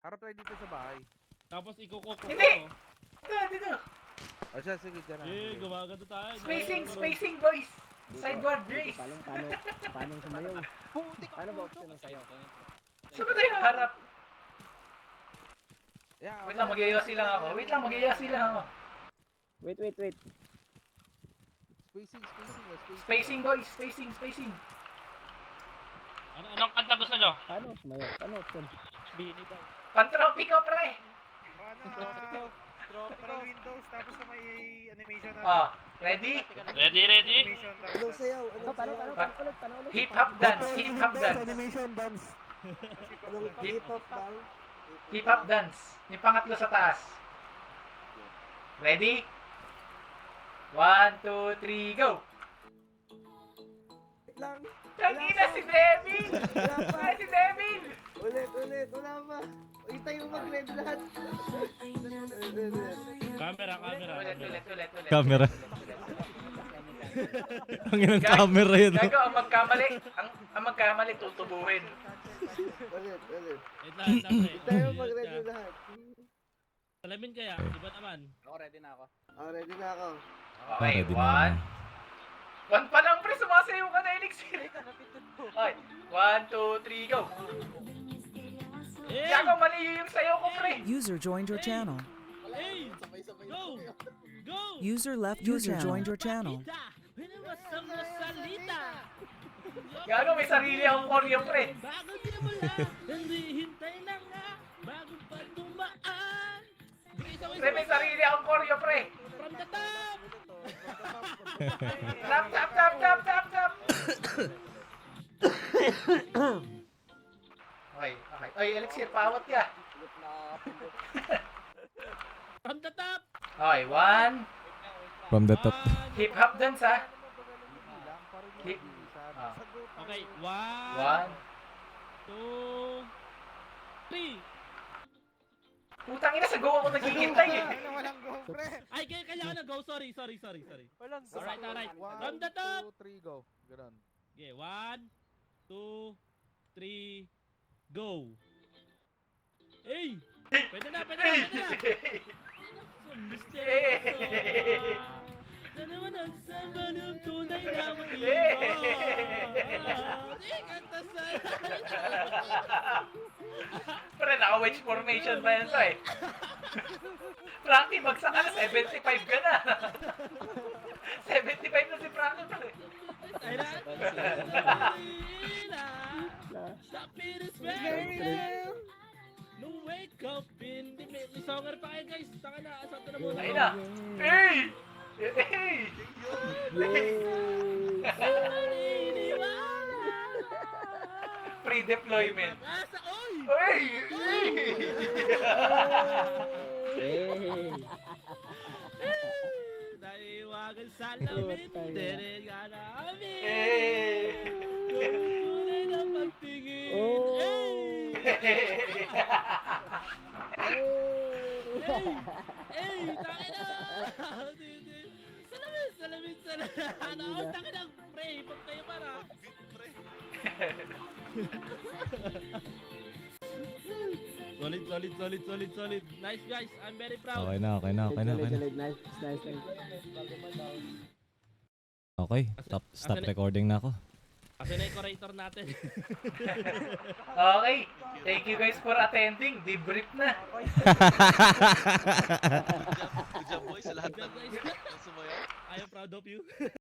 Harap tayo dito sa bahay. Tapos ikukoko Hindi! ko. Dito. O siya, sige dyan na. Eh, gumaganda tayo. Spacing, boys. Sideward race. Paano sumayaw? Paano ba option ng sayaw? Saan ba tayo harap? Yeah, Wait lang, mag-iayasi lang ako. Wait. Spacing. Spacing, boys. Spacing. Anong kanta gusto nyo? Paano sumayaw? Paano option? Bini daw. Pantropic ko, pre. Tropical Windows, tapos sa may animation na Ah, ready? Ready? animation Anong sayaw? Paano ulit? Hip-hop dance. Animation dance. Anong hip-hop bang? Hip-hop dance. Yung pangatlo sa taas. Ready? 1, 2, 3, go! Wait lang. Tangina si Devin! Wala pa. Ay, si Devin! Ulit. Wala pa. Hintay mo mag-ready lahat. Camera. Ulit. Camera. Ang inang camera yun. Gago, ang magkamali, tutubuhin. Ulit. Wait lang, Hintay mo mag-ready lahat. Salamin kaya, iba naman. Ready na ako. Okay, Ready na. 1 pa lang, pre, sumasayaw ka na, Elixir. Okay, 1, 2, 3, go! Eh! Gago, mali yung sayaw ko, pre. User joined your channel. Hey! Go! User left your channel. Joined your channel. Salita! Gago, may sarili akong koryo, pre. Bago di mo lang, hindi hintay na nga, bago pa tumaan. Pre, may sarili akong koryo, pre. From the top! Tap. Okay. Ay, Elixir, pawat ka. From the top! Okay, 1. From the top. Hip-hop dance, ha? Hip. Ah. Okay, 1. 2, 3. Putang ina, sa go ako naghihintay, eh. walang go, pre. Ay, kailangan na go. Sorry. Walang go. Alright. From the top! 2, 3, go. Ganon. Okay, 1, 2, 3, go! Hey! Pwede na! Sa naman ang samba ng tunay na kanta sa... Pre, naka-wedge formation ba yan to, eh? Frankie, bagsak ka na, 75 ka na. 75 na si Frankie, pre. Stop it, it's very real. No wake up in the may songer pa kayo guys. Taka na, asap na muna. Ayun na. Hey! Pre-deployment. Asa, oy! Hey! Naiwagan sa lamin, tere nga namin. Hey! Tunay na pagtingin. Hey, takin na! Salamin! Ano, takin na, pre, pag kayo para. Solid. Nice guys, I'm very proud. Okay na. Nice. Okay, stop recording na ako. Kasi na yung curator natin. Okay. Thank you guys for attending. Debrief na. Good job boys sa lahat ng Good job, guys. sumayaw. I am proud of you.